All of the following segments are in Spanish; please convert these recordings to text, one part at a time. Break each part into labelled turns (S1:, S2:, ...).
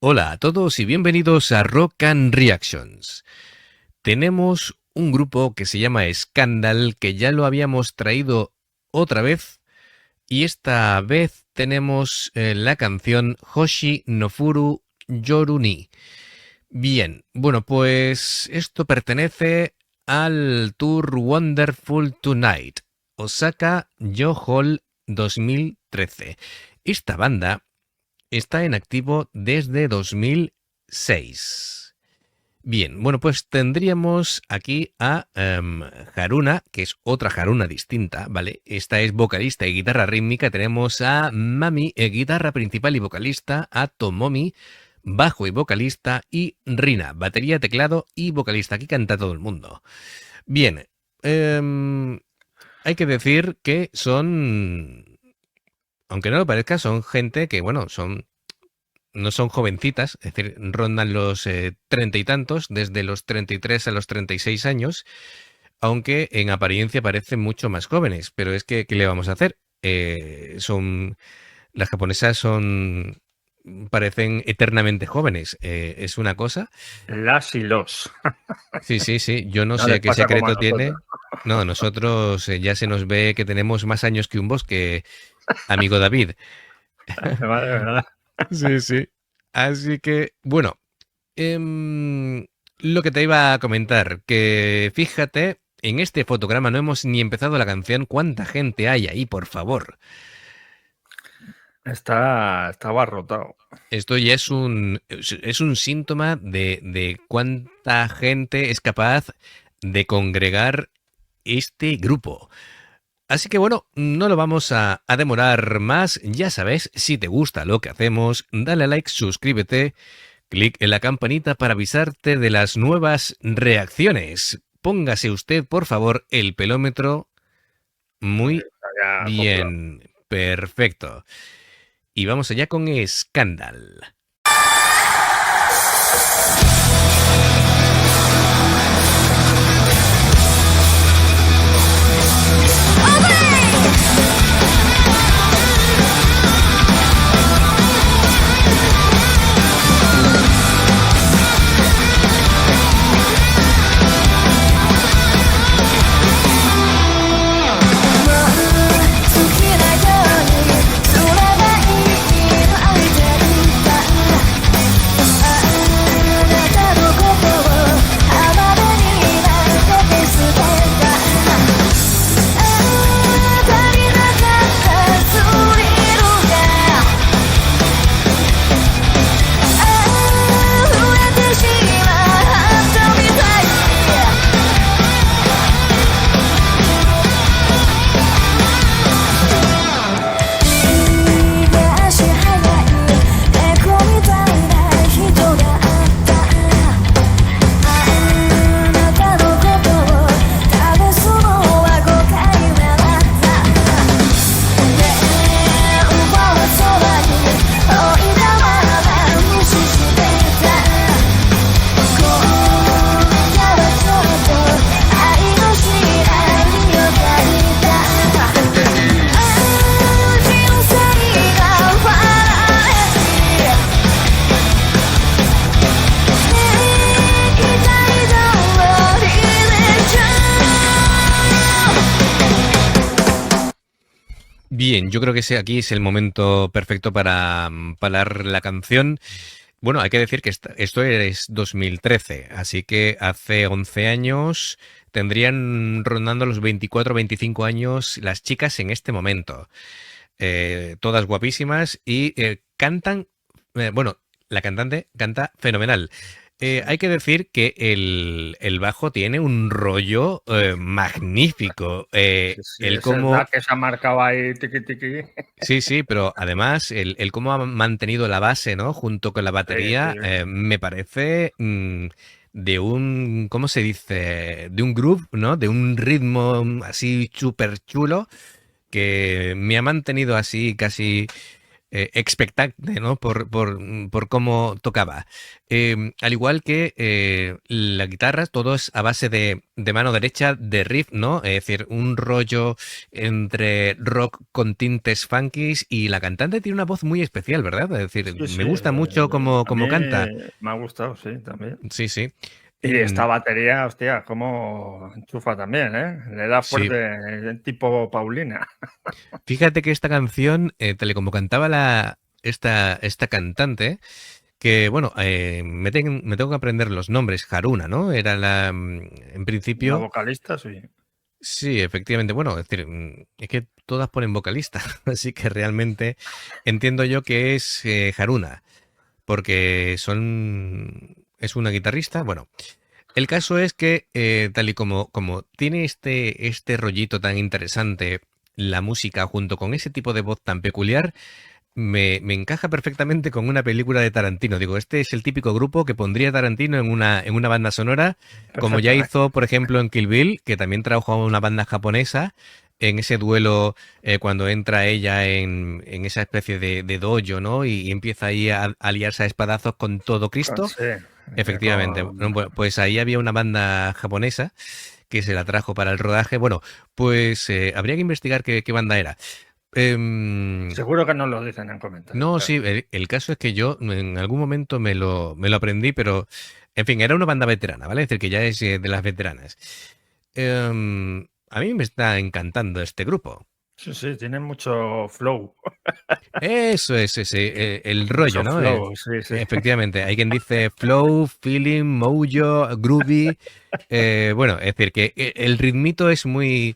S1: Hola a todos y bienvenidos a Rock and Reactions. Tenemos un grupo que se llama Scandal, que ya lo habíamos traído otra vez, y esta vez tenemos la canción Hoshi no Furu Yoru ni. Bien, bueno, pues esto pertenece al Tour Wonderful Tonight, Osaka Yo Hall 2013. Esta banda está en activo desde 2006. Bien, bueno, pues tendríamos aquí a Haruna, que es otra Haruna distinta, ¿vale? Esta es vocalista y guitarra rítmica. Tenemos a Mami, guitarra principal y vocalista, a Tomomi, bajo y vocalista, y Rina, batería, teclado y vocalista. Aquí canta todo el mundo. Bien, hay que decir que son, aunque no lo parezca, son gente que, bueno, no son jovencitas, es decir, rondan los treinta y tantos, desde los 33 a los 36 años, aunque en apariencia parecen mucho más jóvenes, pero es que, ¿qué le vamos a hacer? Las japonesas parecen eternamente jóvenes, es una cosa.
S2: Las y los.
S1: Sí, sí, sí, yo no
S2: No
S1: sé
S2: les
S1: qué
S2: pasa como a
S1: secreto
S2: nosotros.
S1: tiene. No, nosotros ya se nos ve que tenemos más años que un bosque, amigo David.
S2: De verdad.
S1: Sí, sí. Así que, bueno, lo que te iba a comentar, que fíjate, en este fotograma no hemos ni empezado la canción. ¿Cuánta gente hay ahí, por favor?
S2: Está abarrotado.
S1: Esto ya es un síntoma de cuánta gente es capaz de congregar este grupo. Así que bueno, no lo vamos a demorar más. Ya sabes, si te gusta lo que hacemos, dale a like, suscríbete. Clic en la campanita para avisarte de las nuevas reacciones. Póngase usted, por favor, el pelómetro muy
S2: Ya acoplado.
S1: bien. Perfecto. Y vamos allá con Scandal. Bien, yo creo que aquí es el momento perfecto para parar la canción. Bueno, hay que decir que esto es 2013, así que hace 11 años tendrían rondando los 24 o 25 años las chicas en este momento. Todas guapísimas y cantan, bueno, la cantante canta fenomenal. Hay que decir que el bajo tiene un rollo magnífico.
S2: Sí,
S1: El
S2: ese
S1: cómo
S2: da que se ha marcado ahí tiqui tiqui.
S1: Sí, sí, pero además el cómo ha mantenido la base, ¿no? Junto con la
S2: Sí.
S1: batería, me parece de un, ¿cómo se dice? De un groove, ¿no? De un ritmo así súper chulo que me ha mantenido así casi expectante, ¿no? Por cómo tocaba. Al igual que la guitarra, todo es a base de mano derecha, de riff, ¿no? Es decir, un rollo entre rock con tintes funkies y la cantante tiene una voz muy especial, ¿verdad? Es decir,
S2: Sí,
S1: me
S2: sí,
S1: gusta mucho cómo,
S2: a mí
S1: cómo canta.
S2: me ha gustado, sí, también.
S1: Sí, sí.
S2: Y esta
S1: Mm,
S2: batería, hostia, cómo enchufa también, ¿eh? Le da
S1: sí.
S2: fuerte, tipo Paulina.
S1: Fíjate que esta canción, tal y como cantaba esta cantante, que bueno, me tengo que aprender los nombres. Haruna, ¿no? Era en
S2: La
S1: principio,
S2: vocalista, sí.
S1: sí, efectivamente. Bueno, es decir, es que todas ponen vocalista, así que realmente entiendo yo que es Haruna, porque es una guitarrista. Bueno, el caso es que tal y como tiene este rollito tan interesante, la música junto con ese tipo de voz tan peculiar, me encaja perfectamente con una película de Tarantino. Digo, este es el típico grupo que pondría Tarantino en una banda sonora, como ya
S2: Perfectamente.
S1: hizo, por ejemplo, en Kill Bill, que también trajo a una banda japonesa, en ese duelo cuando entra ella en esa especie de dojo, ¿no? Y empieza ahí a liarse a espadazos con todo Cristo.
S2: Sí,
S1: Efectivamente.
S2: con...
S1: Bueno, pues ahí había una banda japonesa que se la trajo para el rodaje. Bueno, pues habría que investigar qué banda era. Em,
S2: Seguro que nos lo dicen en comentarios,
S1: no,
S2: claro.
S1: sí, el caso es que yo en algún momento me lo aprendí, pero en fin, era una banda veterana, ¿vale? Es decir, que ya es de las veteranas. A mí me está encantando este grupo.
S2: Sí, sí, tienen mucho flow,
S1: Eso es ese, el rollo,
S2: mucho
S1: ¿no?
S2: flow, sí, sí.
S1: Efectivamente, hay quien dice flow, feeling, mojo, groovy. Bueno, es decir, que el ritmito es muy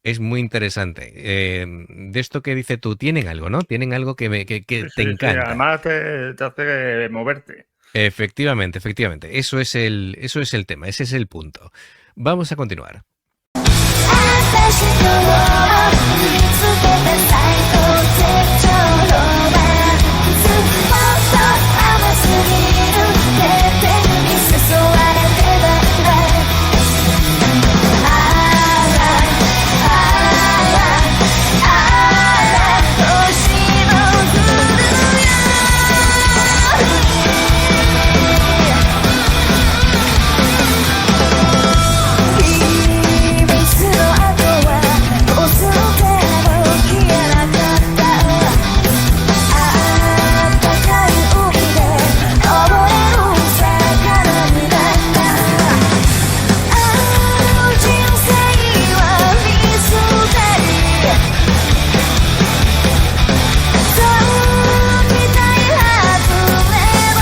S1: interesante. De esto que dices tú, tienen algo, ¿no? Tienen algo que
S2: Sí,
S1: te
S2: sí, sí,
S1: encanta.
S2: además te hace moverte.
S1: Efectivamente, efectivamente. Eso es el tema, ese es el punto. Vamos a continuar.
S3: 私と見つけた最高絶頂のワンツーもっと甘すぎるてっぺんに誘われてばあらあらあら星も降るよ秘密の後はどうする手も消えなかったあったかい海で溺れる魚になったあの人生はミステリーそうみたいはずれは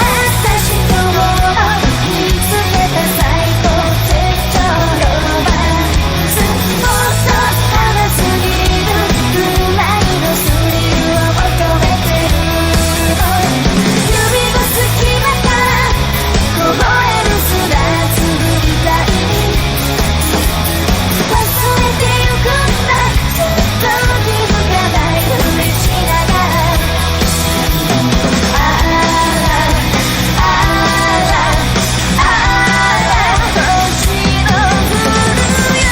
S3: 私と見つけた最高絶頂のワンツーもっと甘すぎるぐらいのスリルを求めてる指の隙間から凍える砂粒みたい忘れてゆくんだずっと気づかないふりしながらあらあらあら星の降るよ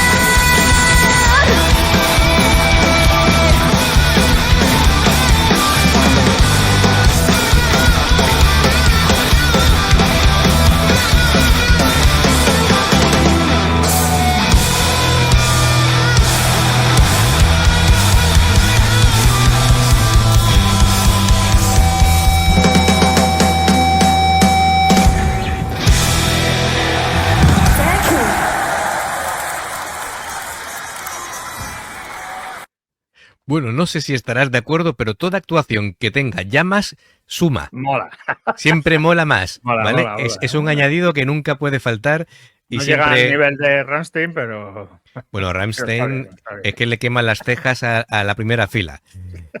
S1: Bueno, no sé si estarás de acuerdo, pero toda actuación que tenga llamas suma.
S2: Mola,
S1: Siempre mola más,
S2: mola,
S1: ¿vale?
S2: mola,
S1: Es un
S2: mola.
S1: añadido que nunca puede faltar y
S2: No llega al
S1: siempre,
S2: nivel de Rammstein, pero
S1: bueno,
S2: está bien,
S1: Rammstein
S2: está bien.
S1: es que le queman las cejas a la primera fila.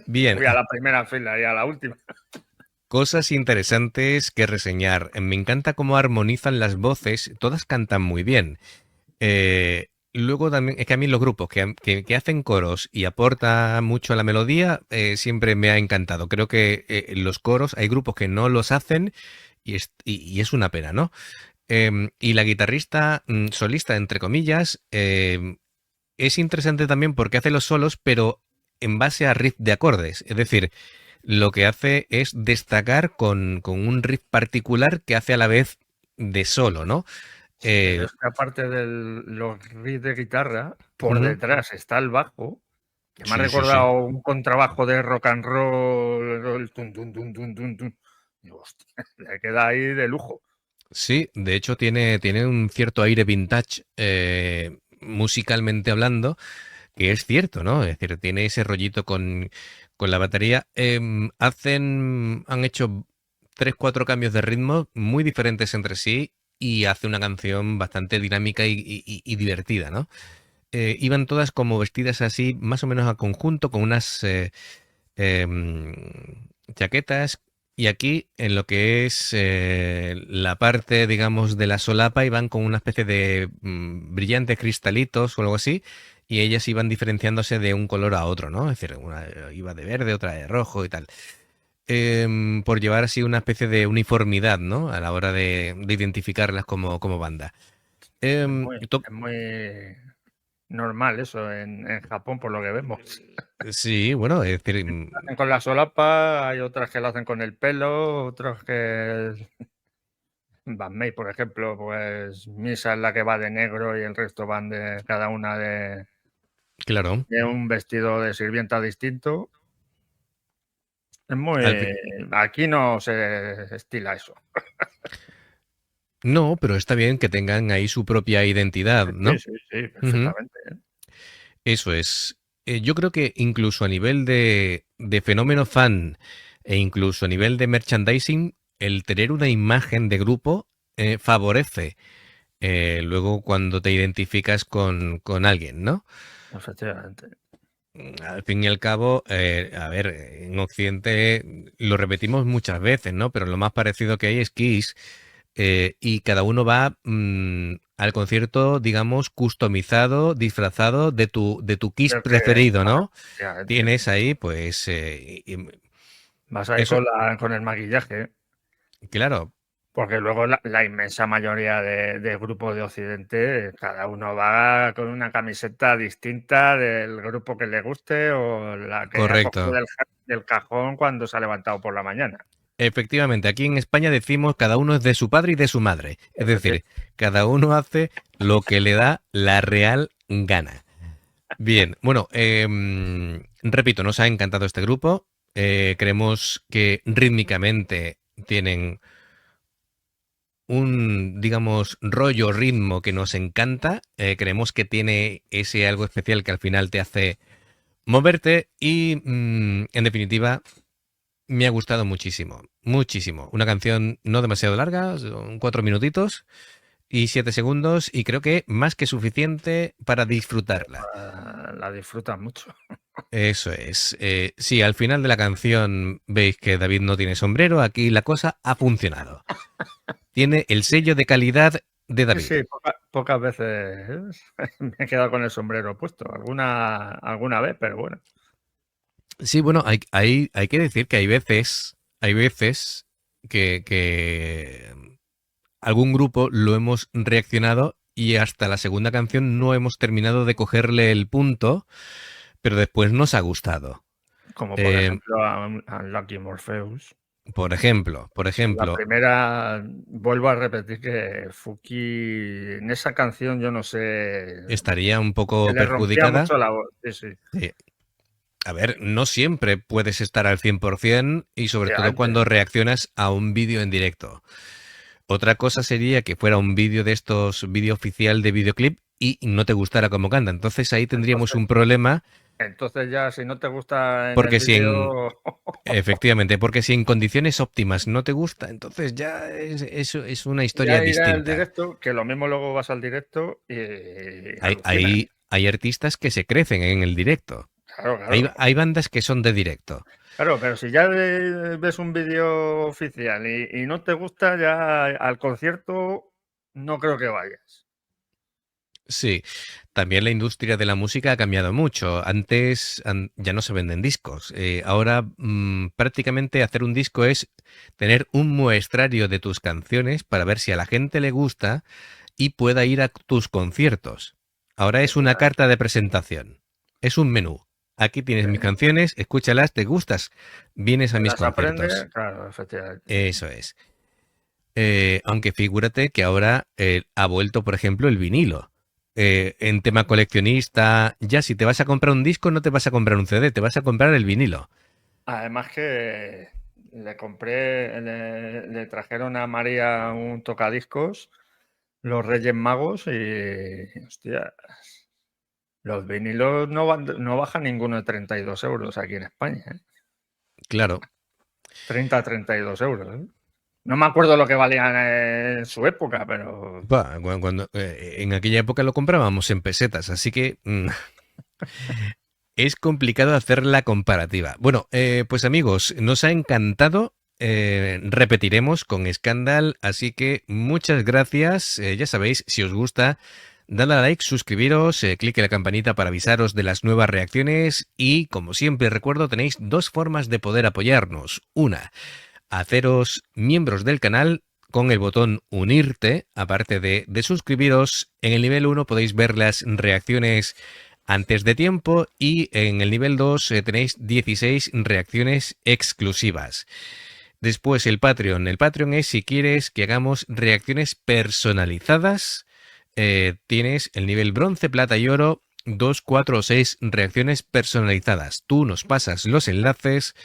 S1: Bien,
S2: Voy a la primera fila y a la última.
S1: Cosas interesantes que reseñar. Me encanta cómo armonizan las voces, todas cantan muy bien. Luego también, es que a mí los grupos que hacen coros y aportan mucho a la melodía, siempre me ha encantado. Creo que los coros, hay grupos que no los hacen y es una pena, ¿no? Y la guitarrista solista, entre comillas, es interesante también porque hace los solos, pero en base a riff de acordes. Es decir, lo que hace es destacar con un riff particular que hace a la vez de solo, ¿no?
S2: Sí, pero es que aparte de los riffs de guitarra, por
S1: Ujú.
S2: detrás está el bajo, que me ha
S1: Sí, sí, sí.
S2: recordado un contrabajo de rock and roll, el tun, tun, tun, tun, tun, tun. Y, hostia, le queda ahí de lujo.
S1: Sí, de hecho tiene un cierto aire vintage, musicalmente hablando, que es cierto, ¿no? Es decir, tiene ese rollito con la batería. Han hecho tres, cuatro cambios de ritmo muy diferentes entre sí y hace una canción bastante dinámica y divertida, ¿no? Iban todas como vestidas así, más o menos a conjunto, con unas em, chaquetas. Y aquí, en lo que es la parte, digamos, de la solapa, iban con una especie de brillantes cristalitos o algo así, y ellas iban diferenciándose de un color a otro, ¿no? Es decir, una iba de verde, otra de rojo y tal. Por llevar así una especie de uniformidad, ¿no? A la hora de identificarlas como banda. Em, to-
S2: Es muy normal eso en Japón, por lo que vemos.
S1: sí, bueno, es decir,
S2: Lo hacen con la solapa, hay otras que lo hacen con el pelo, otros que... Van May, por ejemplo, pues Misa es la que va de negro y el resto van de cada una
S1: claro.
S2: de un vestido de sirvienta distinto. Es muy...
S1: al fi-
S2: Aquí no se estila eso.
S1: No, pero está bien que tengan ahí su propia identidad,
S2: Sí,
S1: ¿no?
S2: sí, sí,
S1: Ujú.
S2: perfectamente. ¿Eh?
S1: Eso es. Yo creo que incluso a nivel de fenómeno fan e incluso a nivel de merchandising, el tener una imagen de grupo favorece luego cuando te identificas con alguien, ¿no?
S2: Efectivamente.
S1: Al fin y al cabo, a ver, en Occidente lo repetimos muchas veces, ¿no? Pero lo más parecido que hay es Kiss, y cada uno va al concierto, digamos, customizado, disfrazado de tu Kiss
S2: Creo que
S1: preferido, ¿no?
S2: efectivamente.
S1: Tienes ahí, pues,
S2: Vas ahí
S1: eso,
S2: con el maquillaje,
S1: claro,
S2: porque luego la inmensa mayoría de grupos de Occidente, cada uno va con una camiseta distinta del grupo que le guste o la que ha cogido
S1: correcto.
S2: del cajón cuando se ha levantado por la mañana.
S1: Efectivamente, aquí en España decimos cada uno es de su padre y de su madre. Es decir,
S2: Efectivamente.
S1: cada uno hace lo que le da la real gana. Bien, bueno, repito, nos ha encantado este grupo. Creemos que rítmicamente tienen un, digamos, rollo, ritmo que nos encanta. Creemos que tiene ese algo especial que al final te hace moverte y, en definitiva, me ha gustado muchísimo, muchísimo. Una canción no demasiado larga, son 4 minutitos y 7 segundos, y creo que más que suficiente para disfrutarla.
S2: La disfrutan mucho.
S1: Eso es. Sí, al final de la canción veis que David no tiene sombrero, aquí la cosa ha funcionado. Tiene el sello de calidad de
S2: Sí,
S1: David.
S2: sí, pocas veces me he quedado con el sombrero puesto, alguna vez, pero bueno.
S1: Sí, bueno, hay que decir que hay veces que algún grupo lo hemos reaccionado y hasta la segunda canción no hemos terminado de cogerle el punto, pero después nos ha gustado.
S2: Como por
S1: Eh,
S2: ejemplo a Lucky Morpheus.
S1: por
S2: La
S1: ejemplo,
S2: primera, vuelvo a repetir que Fuki, en esa canción, yo no sé,
S1: estaría un
S2: se
S1: poco
S2: le rompía
S1: perjudicada.
S2: mucho la voz. Sí, sí.
S1: Sí. A ver, no siempre puedes estar al 100% y sobre todo
S2: Efectivamente.
S1: cuando reaccionas a un vídeo en directo. Otra cosa sería que fuera un vídeo de estos, vídeo oficial de videoclip y no te gustara como canta. Entonces ahí tendríamos
S2: Entonces,
S1: un problema
S2: entonces ya, si no te gusta en el
S1: porque si en,
S2: vídeo,
S1: efectivamente, porque si en condiciones óptimas no te gusta, entonces ya es una historia
S2: ya irá al
S1: distinta.
S2: directo, que lo mismo luego vas al directo y
S1: Hay,
S2: alucinas.
S1: hay, hay artistas que se crecen en el directo.
S2: Claro,
S1: Hay,
S2: claro.
S1: hay bandas que son de directo.
S2: Claro, pero si ya ves un vídeo oficial y no te gusta, ya al concierto no creo que vayas.
S1: Sí, también la industria de la música ha cambiado mucho. Antes ya no se venden discos. Ahora prácticamente hacer un disco es tener un muestrario de tus canciones para ver si a la gente le gusta y pueda ir a tus conciertos. Ahora es una
S2: Efectivamente.
S1: carta de presentación. Es un menú. Aquí tienes mis canciones, escúchalas, te gustas, vienes a
S2: Te
S1: mis
S2: las
S1: conciertos.
S2: aprende, claro, efectivamente.
S1: Eso es. Aunque figúrate que ahora ha vuelto, por ejemplo, el vinilo. En tema coleccionista, ya si te vas a comprar un disco, no te vas a comprar un CD, te vas a comprar el vinilo.
S2: Además que le trajeron a María un tocadiscos, los Reyes Magos, y hostia, los vinilos no bajan ninguno de 32 euros aquí en España, ¿eh?
S1: Claro.
S2: 30 a 32 euros, ¿eh? No me acuerdo lo que valían en su época, pero
S1: En aquella época lo comprábamos en pesetas, así que es complicado hacer la comparativa. Bueno, pues amigos, nos ha encantado. Repetiremos con Scandal, así que muchas gracias. Ya sabéis, si os gusta, dadle a like, suscribiros, clique la campanita para avisaros de las nuevas reacciones y, como siempre recuerdo, tenéis dos formas de poder apoyarnos. Una, haceros miembros del canal con el botón unirte, aparte de suscribiros. En el nivel 1 podéis ver las reacciones antes de tiempo y en el nivel 2 tenéis 16 reacciones exclusivas. Después el Patreon. El Patreon es si quieres que hagamos reacciones personalizadas. Tienes el nivel bronce, plata y oro, 2, 4 o 6 reacciones personalizadas. Tú nos pasas los enlaces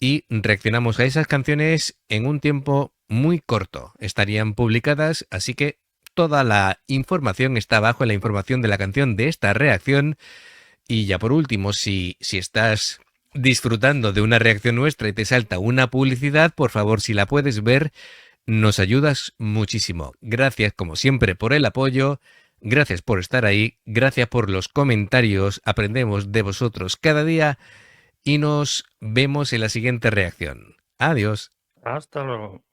S1: y reaccionamos a esas canciones en un tiempo muy corto. Estarían publicadas, así que toda la información está abajo en la información de la canción de esta reacción. Y ya por último, si estás disfrutando de una reacción nuestra y te salta una publicidad, por favor, si la puedes ver, nos ayudas muchísimo. Gracias como siempre por el apoyo, gracias por estar ahí, gracias por los comentarios, aprendemos de vosotros cada día y nos vemos en la siguiente reacción. Adiós.
S2: hasta luego.